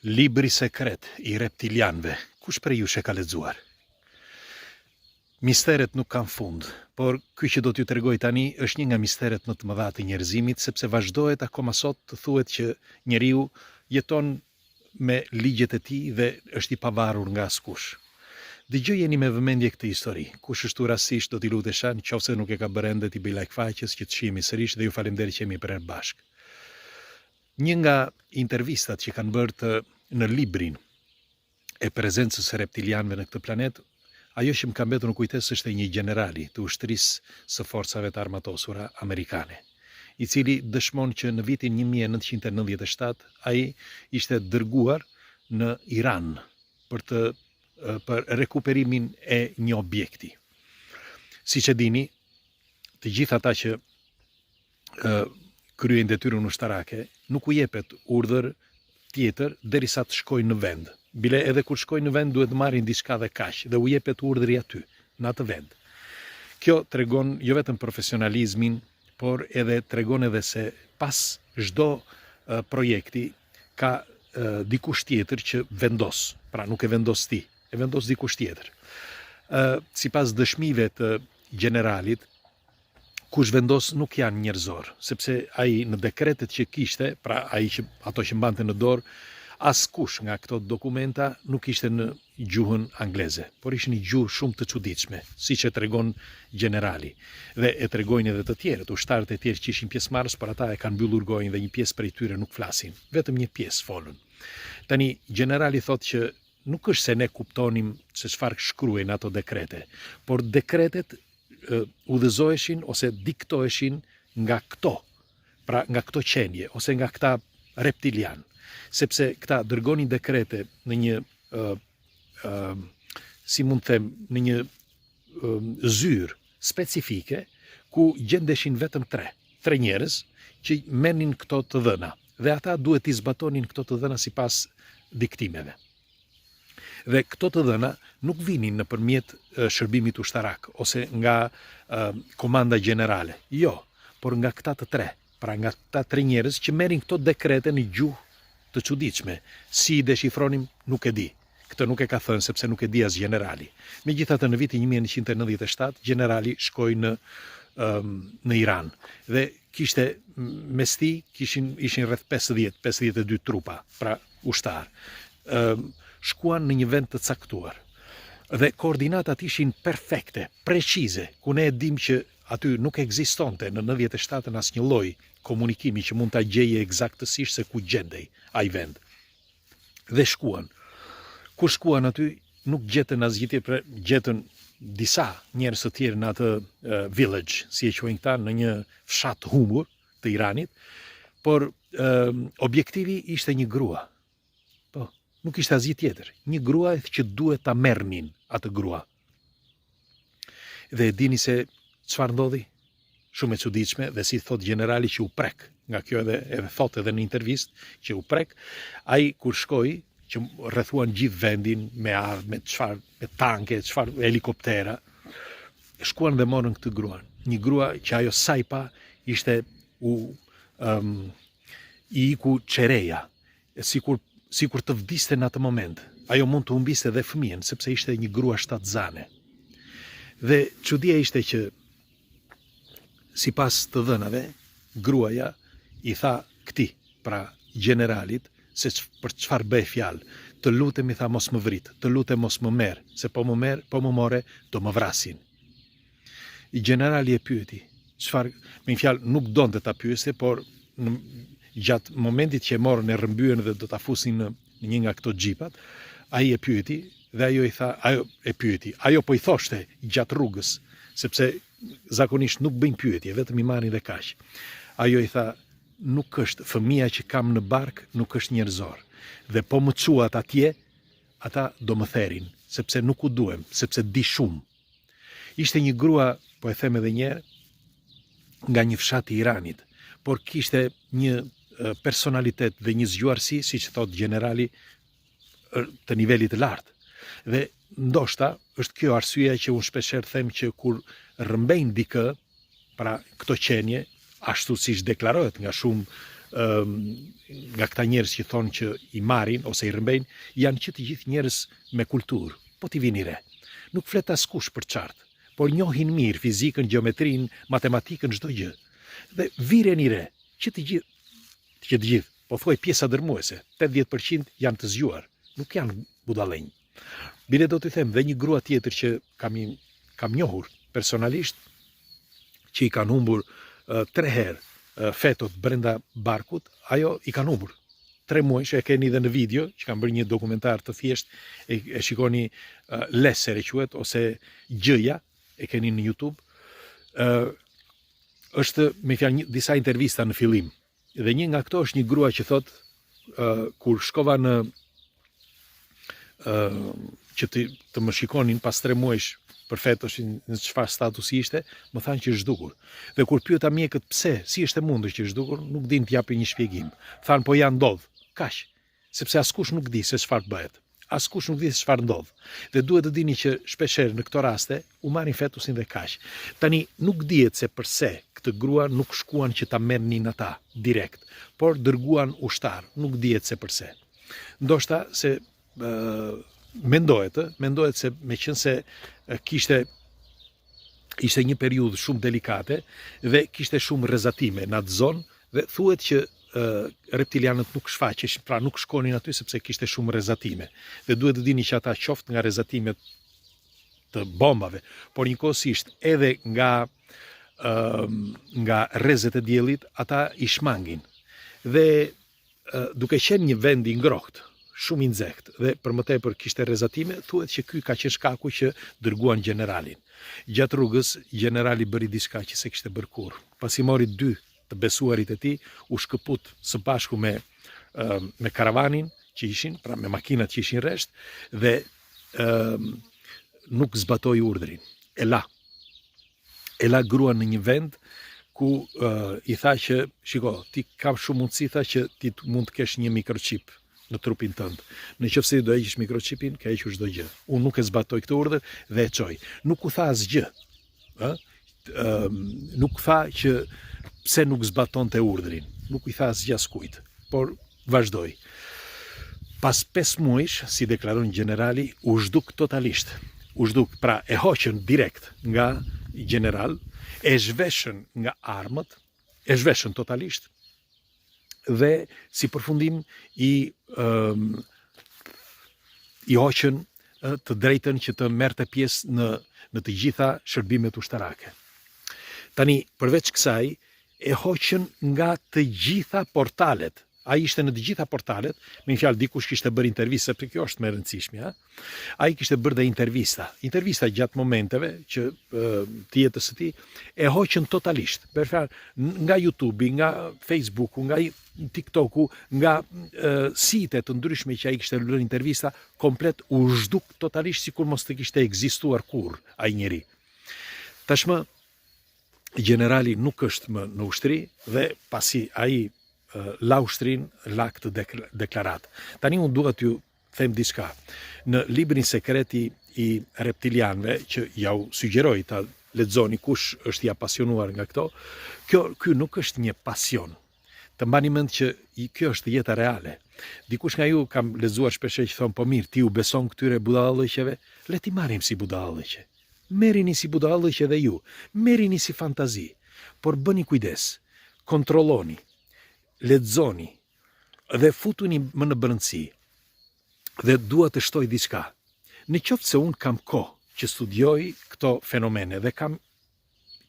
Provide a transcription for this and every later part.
Libri sekret I reptilianëve. Kush prej jush e ka lexuar? Misteret nuk kanë fund, por ky që do t'ju tregoj tani është një nga misteret më të mëdha të njerëzimit, sepse vazhdohet akoma sot të thuhet që njeriu jeton me ligjet e tij dhe është I pavarur nga askush. Dëgjojeni me vëmendje këtë histori. Kush është rastësisht do t'i lutesha, nëse nuk e ka bërë ende t'i bëj like faqes që të shihemi sërish dhe ju faleminderit që jemi prerë bashk. Një nga intervistat që kanë bërë në librin e prezencës së reptilianëve në këtë planet, ajo që më ka mbetur në kujtesë është e një generali të ushtrisë së forcave të armatosura amerikane, I cili dëshmon që në vitin 1997 ai ishte dërguar në Iran për rekuperimin e një objekti. Siç e dini, të gjithë ata që kryejnë detyrën ushtarake, nuk u jepet urdhër tjetër derisa të shkojnë në vend. Bile edhe kur shkojnë në vend duhet marrin diçka dhe kaq, dhe u jepet urdhri aty, në atë vend. Kjo tregon jo vetëm profesionalizmin, por edhe tregon edhe se pas çdo projekti ka dikush tjetër që vendos. Pra nuk e vendos ti, e vendos dikush tjetër. Sipas dëshmive të generalit, kush vendos nuk janë njerëzor, sepse ai në dekretet që kishte, pra ato që mbante në dorë, askush nga këto dokumenta nuk ishte në gjuhën angleze, por ishin një gjuhë shumë të çuditshme, siç e tregon generali. Dhe e tregojnë edhe të tjerët, ushtarët e tjerë që ishin pjesëmarrës, por ata e kanë mbyllur gojën dhe një pjesë prej tyre nuk flasin. Vetëm një pjesë folën. Tani generali thotë që nuk është se ne kuptonim se çfarë shkruajnë ato dekrete, por dekretet udhëzoheshin ose diktoheshin nga këto, pra nga këto qenje, ose nga këta reptilian, sepse këta dërgonin dekrete në një, si mund të them, në një zyrë specifike, ku gjendeshin vetëm tre njerëz që merrnin këto të dhëna, dhe ata duhet I zbatonin këto të dhëna sipas diktimeve. Dhe këto të dhëna nuk vinin nëpërmjet shërbimit ushtarak ose nga komanda generale. Jo, por nga këta të tre, pra nga këta tre njerëz që merrin këto dekrete në gjuhë të çuditshme. Si I deshifronim nuk e di. Këtë nuk e ka thënë sepse nuk e di as generali. Megjithatë në vitin 1997 generali shkoi në Iran dhe kishte mes tij ishin rreth 52 trupa, pra ushtar. Shkuan në një vend të caktuar dhe koordinatat ishin perfekte, precize, ku ne e dim që aty nuk ekzistonte në 97 asnjë lloj komunikimi që mund ta gjeje eksaktësisht se ku gjendej ai vend. Dhe shkuan. Kur shkuan aty nuk gjetën asgjë tjetër, gjetën disa njerëz të tjerë në atë village, si e quajnë këta, në një fshat humbur të Iranit, por objektivi ishte një grua. Nuk ishte asgjë tjetër. Një grua që duhet ta merrnin atë grua. Dhe e dini se çfarë ndodhi? Shumë e çuditshme dhe si thot generali që u prek. Nga kjo edhe thot edhe në intervistë që u prek, ai kur shkoi që rrethuan gjithë vendin me armë, me tanke, helikoptera, shkuan dhe morën këtë gruan. Një grua që ajo sa I pa ishte I iku çereja, sikur të vdiste në atë moment. Ajo mund të humbiste dhe fëmijën, sepse ishte një grua shtatzane. Dhe çudia ishte që, sipas të dhënave, gruaja I tha këtij, pra generalit, se për çfarë bëj fjalë. Të lutem, I tha, mos më vrit, të lutem mos më merr, se po më more, do më vrasin. I generali e pyeti, çfarë, me një fjalë nuk donte ta pyeste, por gjatë momentit që e morën e rrëmbyen dhe do ta fusin në një nga këto xhipat, ai e pyeti dhe ajo I tha, ajo po I thoshte gjatë rrugës, sepse zakonisht nuk bëjnë pyetje, vetëm I marrin dhe kaq. Ajo I tha, nuk është fëmia që kam në bark, nuk është njerëzor. Dhe po më çuat atje, ata do më therin, sepse nuk u duhem, sepse di shumë. Ishte një grua, po e them edhe një herë, nga një fshat I Iranit, por kishte një personalitet dhe një zgjuarsi, siç thot generali, të nivelit të lartë. Dhe ndoshta është kjo arsyeja që unë shpeshherë them që kur rrëmbejnë dikë, pra këto qenie, ashtu siç deklarohet nga shumë nga këta njerëz që thonë që i marrin ose i rrëmbejnë, janë që të gjithë njerëz me kulturë, po t'i vini re. Nuk flet askush për qartë, por njohin mirë fizikën, geometrinë, matematikën, çdo gjë. Dhe vireni re, që të gjithë, po thuaj pjesa dërmuese, 80% janë të zgjuar, nuk janë budallënj. Bile do t'i them dhe një grua tjetër që kam njohur personalisht, që i kanë humbur 3 herë fetot brenda barkut, ajo i kanë humbur 3 muaj, e keni dhe në video, që kanë bërë një dokumentar të thjesht, e shikoni Leser e quhet, ose Gjëja, e keni në YouTube. Është me fjalë disa intervista në fillim. Dhe një nga këto është një grua që thot, kur shkova në që të më shikonin pas 3 muajsh për fetoshin në çfarë statusi ishte, më thanë që është zhdukur. Dhe kur pyeta mjekët pse, si është e mundur që është zhdukur, nuk din të japin një shpjegim. Thanë po ja ndodh, kaq, sepse askush nuk di se çfarë bëhet. Askush nuk di se çfarë ndodh. Dhe duhet të dini që shpeshherë në këto raste u marrin fetusin dhe kaq. Tani nuk dihet se përse këtë grua nuk shkuan që ta merrnin ata direkt, por dërguan ushtar, nuk dihet se përse. Ndoshta se mendohet se meqense ishte një periudhë shumë delikate dhe kishte shumë rrezatime në atë zonë dhe thuhet që reptilianët nuk shfaqeshin, pra nuk shkonin aty sepse kishte shumë rrezatime. Dhe duhet të dini që ata qoftë nga rrezatimet të bombave, por njëkohësisht edhe nga rrezet e diellit ata i shmangin. Dhe duke qenë një vend i ngrohtë, shumë i nxehtë dhe për më tepër kishte rrezatime, thuhet që ky ka qenë shkaku që dërguan generalin. Gjatë rrugës generali bëri diçka që se kishte bërë kurrë. Pasi mori 2 të besuarit e tij, u shkëput së bashku me karavanin që ishin, pra me makinat që ishin rresht, dhe nuk zbatoi urdhrin. E la gruan në një vend ku i tha që, shiko, ti ka shumë mundësi, tha që ti mund të kesh një mikrochip në trupin tënd. Në qoftë se do heqish mikrochipin, ka hequr çdo gjë. Unë nuk e zbatoj këtë urdhër dhe e çoj. Nuk u tha asgjë. Nuk tha që pse nuk zbatonte urdhrin. Nuk i tha asgjë askujt, por vazhdoi. Pas 5 muajsh, si deklaron generali, u zhduk totalisht. U zhduk, pra e hoqën direkt nga general, e zhveshën nga armët, e zhveshën totalisht, dhe si përfundim i hoqën të drejtën që të merrte pjesë në të gjitha shërbimet ushtarake. Tani, përveç kësaj, e hoqën nga të gjitha portalet. Ai ishte në të gjitha portalet, me një fjalë dikush kishte bërë intervistë, sepse kjo është më e rëndësishme, ai kishte bërë dhe intervista gjatë momenteve që të jetës së tij e hoqën totalisht. Për fjalë, nga YouTube, nga Facebooku, nga TikToku, nga site të ndryshme që ai kishte lënë intervista, komplet u zhduk totalisht sikur mos të kishte ekzistuar kurrë ai njeri. Tashmë generali nuk është më në ushtri dhe pasi ai la ushtrin, la këtë deklarat. Tani unë duhet ju them diçka. Në librin sekreti i reptilianëve, që ja u sugjeroj ta lexoni kush është i apasionuar nga këto, ky nuk është një pasion. Të mbani mend që kjo është jeta reale. Dikush nga ju kam lexuar shpesh që thon, po mirë, ti u beson këtyre budallëqeve? Le ti marrim si budallëqe. Merrini si budallëqe dhe ju. Merrini si fantazi. Por bëni kujdes. Kontrolloni. Lexoni dhe futuni më në brendësi. Dhe dua të shtoj diçka. Në qoftë se unë kam kohë që studioj këto fenomene dhe kam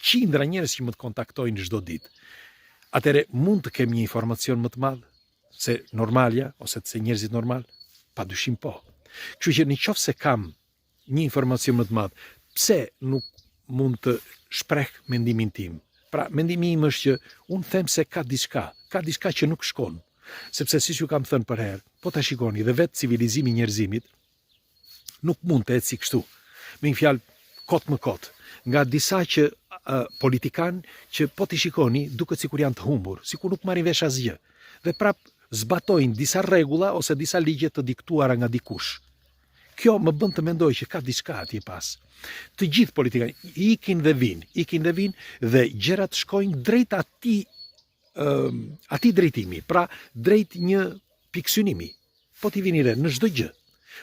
qindra njerëz që më të kontaktojnë çdo ditë, atëre mund të kem një informacion më të madh se normalja ose se njerëzit normal? Padyshim po. Kështu që në qoftë se kam një informacion më të madh, pse nuk mund të shpreh mendimin tim? Pra, mendimi im është që unë them se ka diçka që nuk shkon. Sepse siç ju kam thënë për herë, po ta shikoni dhe vetë civilizimi i njerëzimit nuk mund të ecë si kështu. Me një fjalë kot më kot. Nga disa që politikan që po t'i shikoni duket sikur janë të humbur, sikur nuk marrin vesh asgjë. Dhe prap zbatojnë disa rregulla ose disa ligje të diktuara nga dikush. Kjo më bën të mendoj që ka diçka atje pas. Të gjithë politikanë ikin dhe vinë dhe gjërat shkojnë drejt atij ati drejtimi, pra drejt një piksynimi, po t'i vini re në çdo gjë.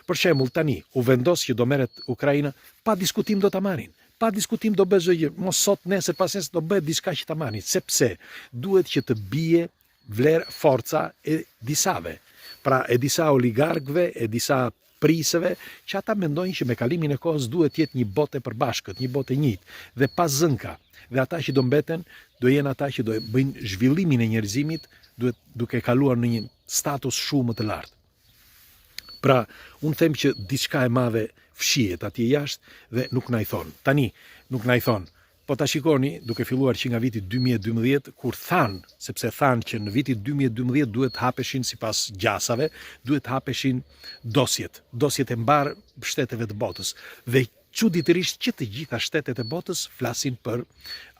Për shembull tani u vendos që do merret Ukraina, pa diskutim do ta marrin. Pa diskutim do bëhet çdo gjë, mos sot nesër pas nesër do bëhet diçka që ta marrin, sepse duhet që të bie vlerë forca e disave. Pra e disa oligarkëve, e disa prisëve, që ata mendojnë që me kalimin e kohës duhet jetë një botë e përbashkët, një botë e njëjtë dhe pa zënka. Dhe ata që do mbeten, do jenë ata që do bëjnë zhvillimin e njerëzimit duke kaluar në një status shumë më të lartë. Pra, unë them që diçka e madhe fshihet atje jashtë dhe nuk na i thon. Tani, nuk na i thon. Po ta shikoni, duke filluar që nga viti 2012, kur sepse thanë që në viti 2012 duhet hapeshin sipas gjasave, duhet hapeshin dosjet e mbar shteteve të botës. Dhe çuditërisht që të gjitha shtetet e botës flasin për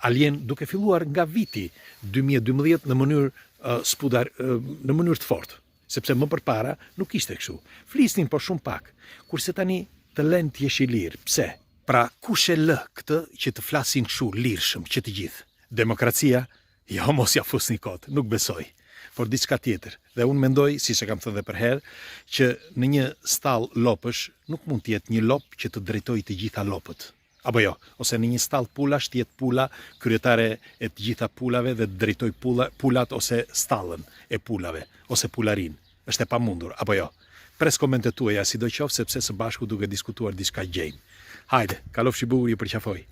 alien duke filluar nga viti 2012 në mënyrë të fortë, sepse më përpara nuk ishte kështu. Flisnin po shumë pak, kurse tani të lënë të jesh i lirë. Pse? Pra, kush e lë këtë që të flasin kështu lirshëm që të gjithë? Demokracia? Jo, mos ja fusni kot, nuk besoj. Por diçka tjetër. Dhe unë mendoj, si që kam thënë dhe për herë, që në një stall lopësh nuk mund të jetë një lop që të drejtoj të gjitha lopët. Apo jo, ose në një stall pulash të jetë pula kryetare e të gjitha pulave dhe të drejtoj pulat ose stallën e pulave, ose pularin. Është e pamundur, apo jo. Pres komentet tuaja sidoqoftë sepse së bashku duke diskutuar diçka gjejmë. Hajde, kalofshi bukur, ju përqafoj.